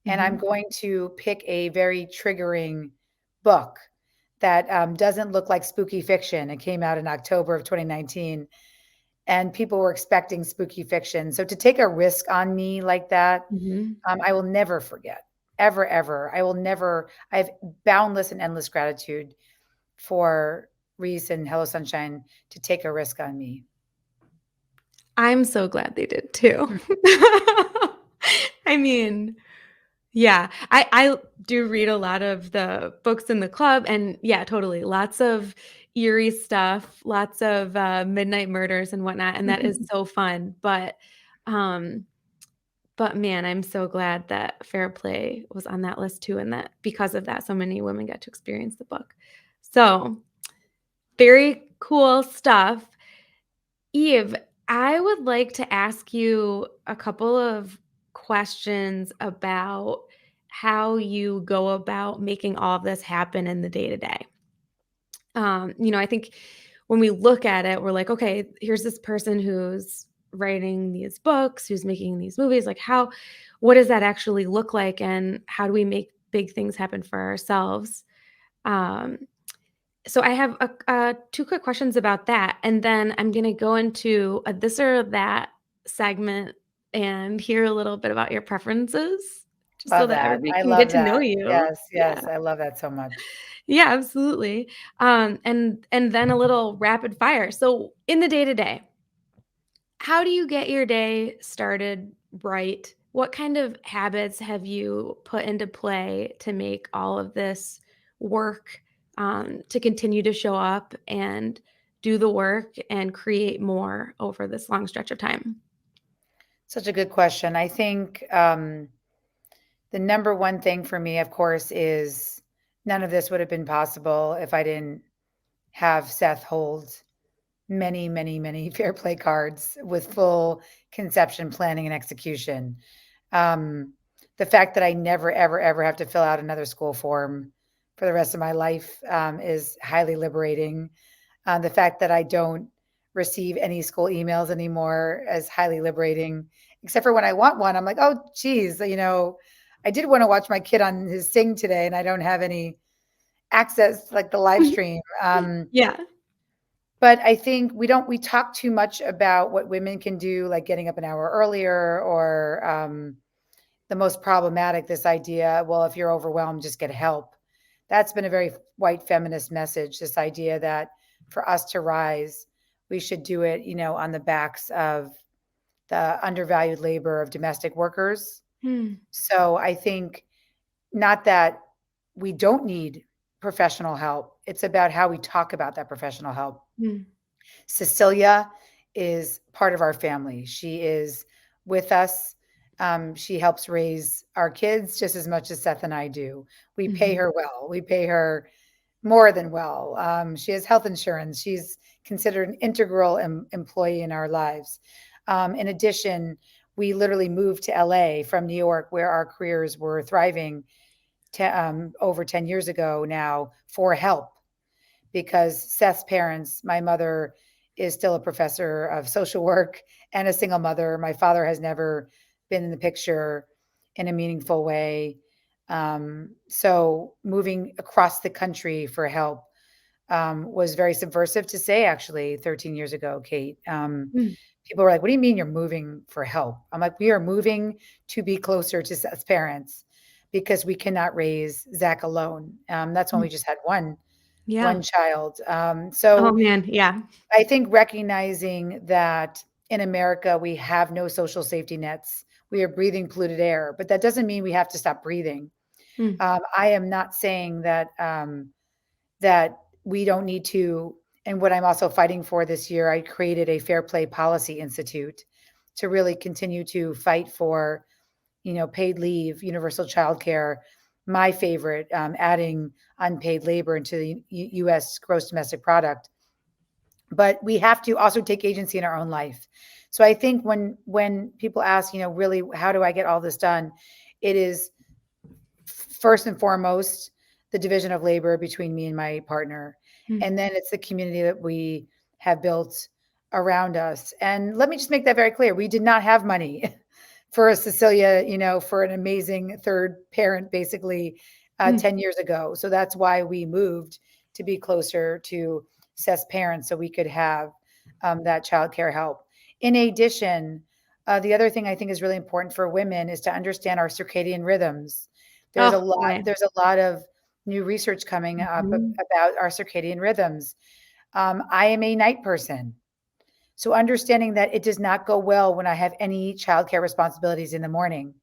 And I'm Mhm. going to pick a very triggering book that doesn't look like spooky fiction. It came out in October of 2019, and people were expecting spooky fiction. So to take a risk on me like that, Mhm. I will never forget, ever, ever. I will never, I have boundless and endless gratitude for Reese and Hello Sunshine to take a risk on me. I'm so glad they did too. I mean, yeah, I do read a lot of the books in the club, and yeah, totally, lots of eerie stuff, lots of, midnight murders and whatnot, and that is so fun, um, but man, I'm so glad that Fair Play was on that list too, and that because of that, so many women got to experience the book. So, very cool stuff. Eve, I would like to ask you a couple of questions about how you go about making all of this happen in the day to day. I think when we look at it, we're like, okay, here's this person who's writing these books, who's making these movies. Like, what does that actually look like? And how do we make big things happen for ourselves? Um, so I have two quick questions about that, and then I'm gonna go into a this or that segment and hear a little bit about your preferences, just so Love that that. everybody I can get love to know that. you. Yes, Yeah. yes. I love that so much. Yeah, absolutely. And then a little rapid fire. So in the day to day, how do you get your day started right? What kind of habits have you put into play to make all of this work, to continue to show up and do the work and create more over this long stretch of time? Such a good question. I think the number one thing for me, of course, is none of this would have been possible if I didn't have Seth hold many, many, many fair play cards with full conception, planning, and execution. Um, the fact that I never, ever, ever have to fill out another school form for the rest of my life is highly liberating. The fact that I don't receive any school emails anymore is highly liberating, except for when I want one. I'm like, oh, geez, I did want to watch my kid on his sing today, and I don't have any access like the live stream. Yeah. But I think we talk too much about what women can do, like getting up an hour earlier, or the most problematic, this idea, well, if you're overwhelmed, just get help. That's been a very white feminist message, this idea that for us to rise, we should do it, on the backs of the undervalued labor of domestic workers. Hmm. So I think not that we don't need professional help. It's about how we talk about that professional help. Hmm. Cecilia is part of our family. She is with us. She helps raise our kids just as much as Seth and I do. We pay Mhm. her well. We pay her more than well. She has health insurance. She's considered an integral employee in our lives. In addition, we literally moved to LA from New York, where our careers were thriving over 10 years ago now, for help, because Seth's parents, my mother is still a professor of social work and a single mother. My father has never been in the picture in a meaningful way. So moving across the country for help was very subversive to say, actually, 13 years ago, Kate. Mm. People were like, what do you mean you're moving for help? I'm like, we are moving to be closer to Seth's parents because we cannot raise Zach alone. That's when we just had Yeah. one child. Oh So man. Yeah. I think recognizing that in America we have no social safety nets, we are breathing polluted air, but that doesn't mean we have to stop breathing. Mm. I am not saying that that we don't need to. And what I'm also fighting for this year, I created a Fair Play Policy Institute to really continue to fight for, paid leave, universal childcare. My favorite, adding unpaid labor into the U.S. gross domestic product. But we have to also take agency in our own life. So I think when people ask, really, how do I get all this done? It is first and foremost the division of labor between me and my partner, Mm. and then it's the community that we have built around us. And let me just make that very clear: we did not have money for a Cecilia, for an amazing third parent, basically Mm. 10 years ago. So that's why we moved to be closer to Seth's parents, so we could have that childcare help. In addition, the other thing I think is really important for women is to understand our circadian rhythms. There's a Oh lot man. there's a lot of new research coming up Mhm. about our circadian rhythms. I am a night person. So understanding that it does not go well when I have any childcare responsibilities in the morning.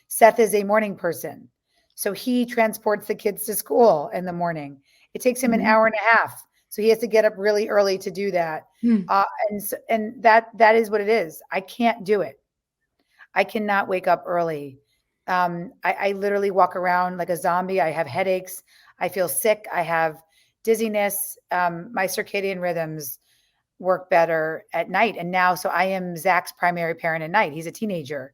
Seth is a morning person. So he transports the kids to school in the morning. It takes him an Mhm. hour and a half. So he has to get up really early to do that. Mm. And that is what it is. I can't do it. I cannot wake up early. I literally walk around like a zombie. I have headaches. I feel sick. I have dizziness. My circadian rhythms work better at night. And now, so I am Zach's primary parent at night. He's a teenager.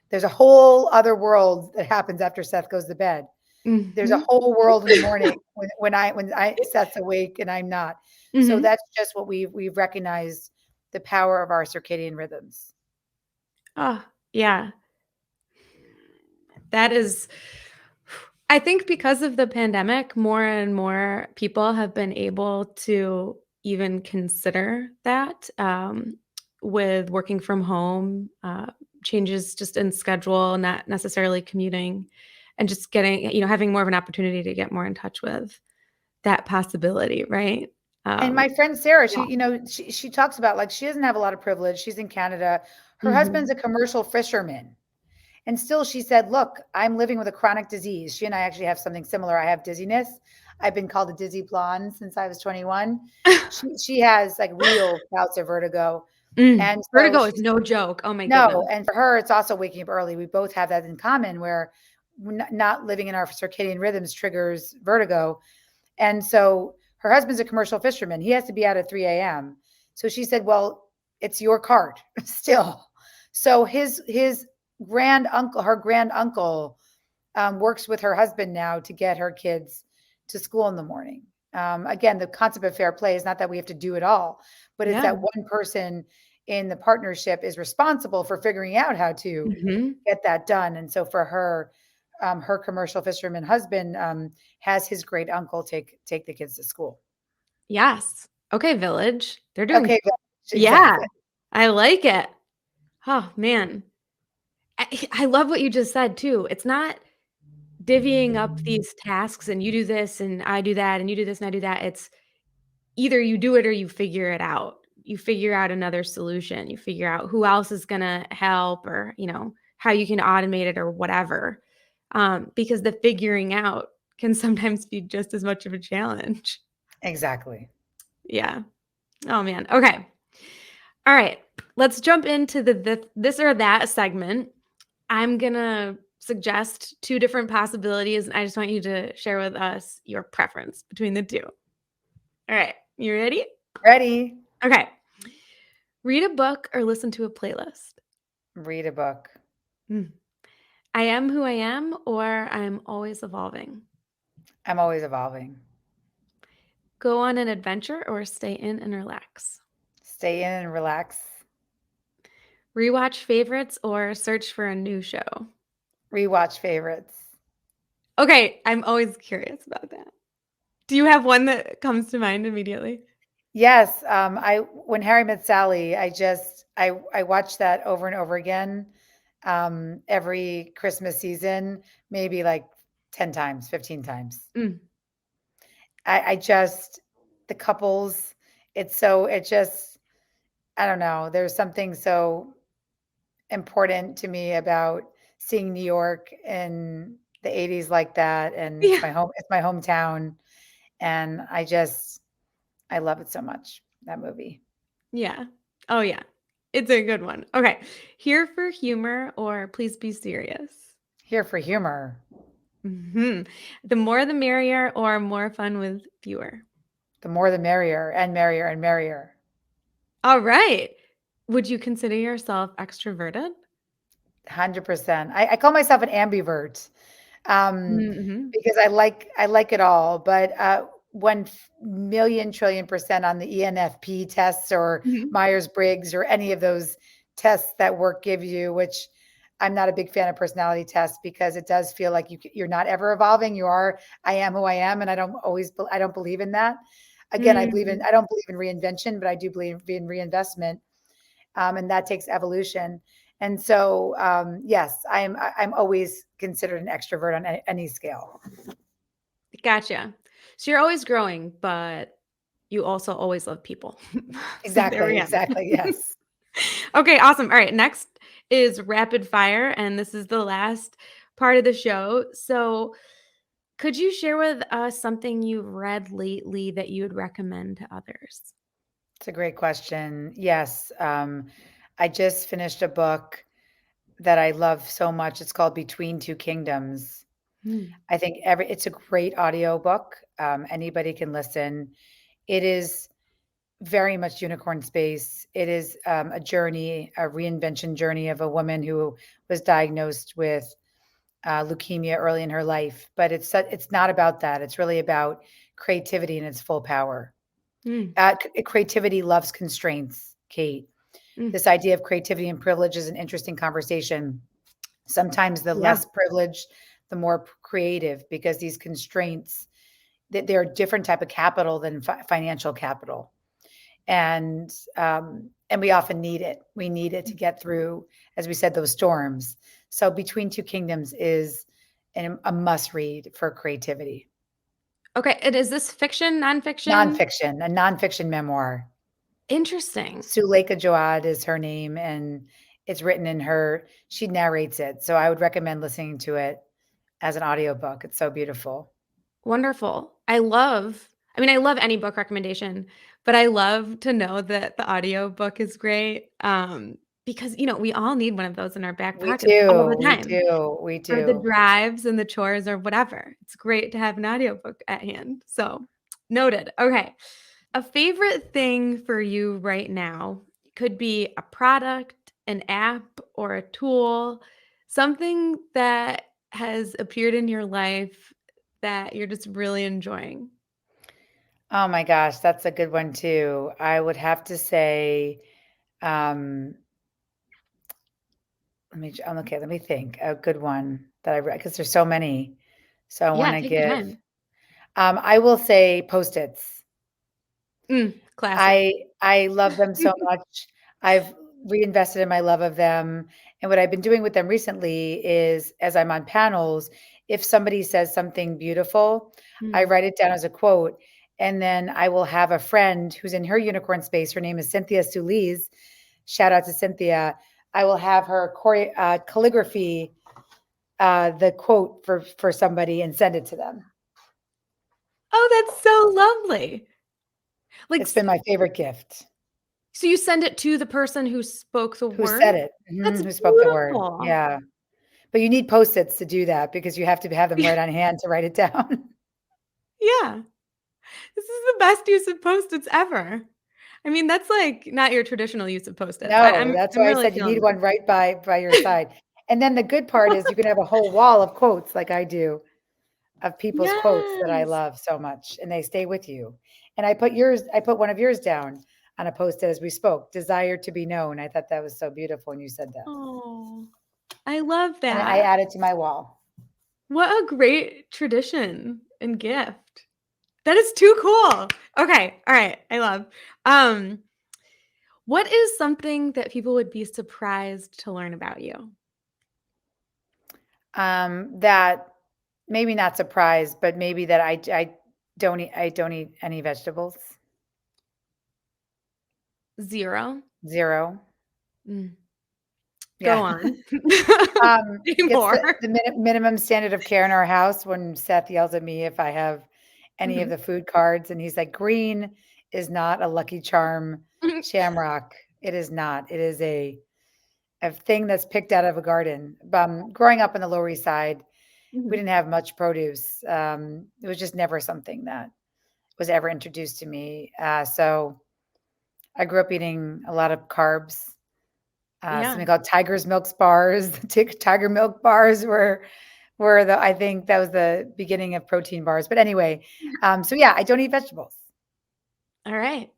There's a whole other world that happens after Seth goes to bed. There's a Mhm. whole world in the morning when Seth's awake and I'm not. So Mhm. that's just what we've recognized, the power of our circadian rhythms. Oh, yeah. That is I think because of the pandemic, more and more people have been able to even consider that, with working from home, changes just in schedule, not necessarily commuting, and just getting having more of an opportunity to get more in touch with that possibility, right? And Um, my friend Sarah, yeah. she talks about, like, she doesn't have a lot of privilege. She's in Canada. Her husband's Mhm. a commercial fisherman. And still she said, "Look, I'm living with a chronic disease." She and I actually have something similar. I have dizziness. I've been called a dizzy blonde since I was 21. She has like real bouts of vertigo. And so Vertigo is she's no joke. Oh my no, goodness. and for her, it's also waking up early. We both have that in common, where not living in our circadian rhythms triggers vertigo. And so her husband's a commercial fisherman. He has to be out at 3 a.m. So she said, "Well, it's your cart still." So his her grand uncle, works with her husband now to get her kids to school in the morning. Again, the concept of fair play is not that we have to do it all, but it's Yeah. that one person in the partnership is responsible for figuring out how to Mhm. get that done. And so for her, her commercial fisherman husband, has his great uncle take the kids to school. Yes. Okay, village. They're doing Okay, yeah, exactly. I like it. Oh, man. I love what you just said too. It's not divvying up these tasks and you do this and I do that and you do this and I do that. It's either you do it or you figure it out. You figure out another solution. You figure out who else is gonna help or, how you can automate it or whatever. Because the figuring out can sometimes be just as much of a challenge. Exactly. Yeah. Oh, man. Okay. All right. Let's jump into the this or that segment. I'm gonna suggest 2 different possibilities, and I just want you to share with us your preference between the 2. All right, you ready? Ready? Okay. Read a book or listen to a playlist? Read a book. Mm. I am who I am or I'm always evolving? I'm always evolving. Go on an adventure or stay in and relax? Stay in and relax. Rewatch favorites or search for a new show? Rewatch favorites. Okay, I'm always curious about that. Do you have one that comes to mind immediately? Yes, I when Harry Met Sally, I watched that over and over again. every Christmas season, maybe like 10 times, 15 times. Mm. I just, the couples, it just, I don't know. There's something so important to me about seeing New York in the 80s like that. And Yeah. it's my hometown. And I love it so much, that movie. Yeah. Oh, yeah. It's a good one. Okay. Here for humor or please be serious? Here for humor. Mhm. The more the merrier or more fun with fewer? The more the merrier and merrier and merrier. All right. Would you consider yourself extroverted? 100%. I call myself an ambivert. Mhm. Because I like it all, but 1,000,000,000,000,000% on the ENFP tests or Mhm. Myers-Briggs or any of those tests that work give you, which I'm not a big fan of personality tests because it does feel like you're not ever evolving. I am who I am, and I don't believe in that. Again, Mm. I don't believe in reinvention, but I do believe in reinvestment, and that takes evolution. And so, yes, I'm always considered an extrovert on any scale. Gotcha. So you're always growing, but you also always love people. So there we Exactly, have it. exactly, yes. Okay, awesome. All right, next is rapid fire, and this is the last part of the show. So, could you share with us something you've read lately that you would recommend to others? It's a great question. Yes, I just finished a book that I love so much. It's called Between Two Kingdoms. Hmm. I think it's a great audio book. Anybody can listen. It is very much unicorn space. It is a journey, a reinvention journey of a woman who was diagnosed with leukemia early in her life. But it's not about that. It's really about creativity in its full power. Mm. Creativity loves constraints, Kate. Mm. This idea of creativity and privilege is an interesting conversation. Sometimes the Yeah. less privileged, the more creative, because these constraints, they're a different type of capital than financial capital. And we often need it. We need it to get through, as we said, those storms. So Between Two Kingdoms is a must read for creativity. Okay, and is this fiction, nonfiction? Nonfiction, a nonfiction memoir. Interesting. Suleika Joad is her name, and it's written in her she narrates it, so I would recommend listening to it as an audiobook. It's so beautiful. Wonderful. I love any book recommendation, but I love to know that the audiobook is great, because, we all need one of those in our back We pockets all the do, we time do, we for the do. drives and the chores or whatever. It's great to have an audiobook at hand. So, noted. Okay. A favorite thing for you right now could be a product, an app, or a tool, something that has appeared in your life that you're just really enjoying. Oh my gosh, that's a good one too. I would have to say, um, let me think. A good one that I read because there's so many. So I Yeah, wanna take your give time. I will say Post-its. Classic. I love them so much. I've reinvested in my love of them, and what I've been doing with them recently is, as I'm on panels, if somebody says something beautiful, I Mm. write it down as a quote, and then I will have a friend who's in her unicorn space. Her name is Cynthia Solis. Shout out to Cynthia. I will have her calligraphy the quote for somebody and send it to them. Oh, that's so lovely. Like, It's been my favorite gift. so you send it to the person who spoke the Who word? said it? That's Mhm, who spoke the word. beautiful. Yeah. But you need Post-its to do that because you have to have them Yeah, right on hand to write it down. yeah. This is the best use of Post-its ever. I mean, that's, like, not your traditional use of Post-its. I No, I'm that's I'm why I really said you feeling need this. one right by your side. And then the good part is you can have a whole wall of quotes like I do, of people's quotes that I Yes. love so much, and they stay with you. And I put one of yours down on a Post-it as we spoke, "Desire to be known." I thought that was so beautiful when you said that. Oh, I love And I that. add it to my wall. What a great tradition and gift. That is too cool. Okay, alright, I love. What is something that people would be surprised to learn about you? That maybe not surprised, but maybe that I don't eat any vegetables. 0? 0. Mm. Go Yeah. on. Say It's more. the minimum standard of care in our house when Seth yells at me if I have any of Mhm. the food cards, and he's like, "Green is not a Lucky Charm shamrock. It is not. It is a thing that's picked out of a garden." Growing up on the Lower East Side, we Mhm. didn't have much produce. It was just never something that was ever introduced to me. So I grew up eating a lot of carbs. Yeah. Something called Tiger's Milk bars. The Tiger Milk bars were I think that was the beginning of protein bars. But anyway, so yeah, I don't eat vegetables. All right.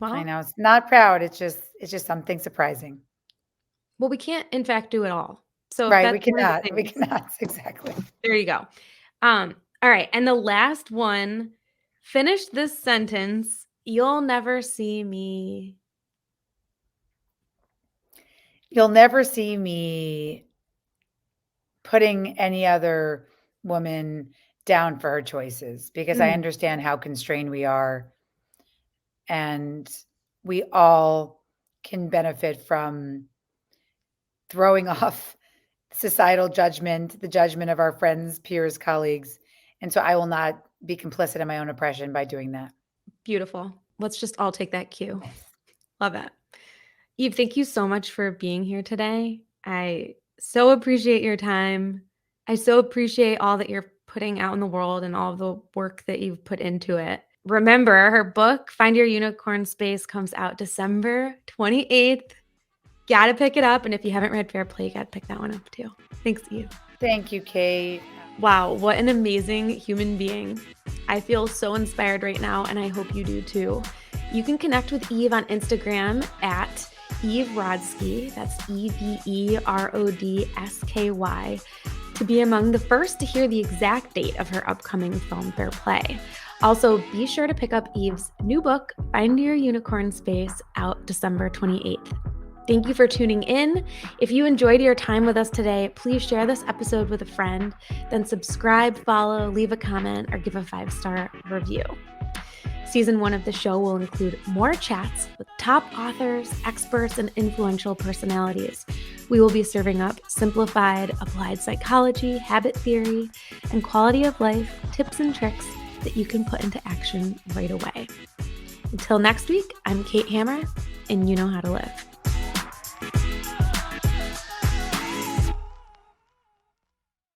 I Well, know it's not proud. It's just something surprising. we can't in fact do it all. So if Right. that's one of the We things, cannot. Exactly. there you go. All right. And the last one, finish this sentence. You'll never see me. You'll never see me putting any other woman down for her choices because I Mm, understand how constrained we are, and we all can benefit from throwing off societal judgment, the judgment of our friends, peers, colleagues. And so I will not be complicit in my own oppression by doing that. beautiful. Let's just all take that cue. Yes. Love it. Eve, thank you so much for being here today. I so appreciate your time. I so appreciate all that you're putting out in the world and all the work that you've put into it. Remember, her book, Find Your Unicorn Space, comes out December 28th. Gotta pick it up. And if you haven't read Fair Play, you gotta pick that one up too. Thanks, Eve. Thank you, Kate. Wow, what an amazing human being. I feel so inspired right now, and I hope you do too. You can connect with Eve on Instagram at Eve Rodsky, that's EVERODSKY, to be among the first to hear the exact date of her upcoming film Fair Play. Also, be sure to pick up Eve's new book, Find Your Unicorn Space, out December 28th. Thank you for tuning in. If you enjoyed your time with us today, please share this episode with a friend, then subscribe, follow, leave a comment, or give a 5-star review. Season 1 of the show will include more chats with top authors, experts, and influential personalities. We will be serving up simplified applied psychology, habit theory, and quality of life tips and tricks that you can put into action right away. Until next week, I'm Kate Hammer, and you know how to live.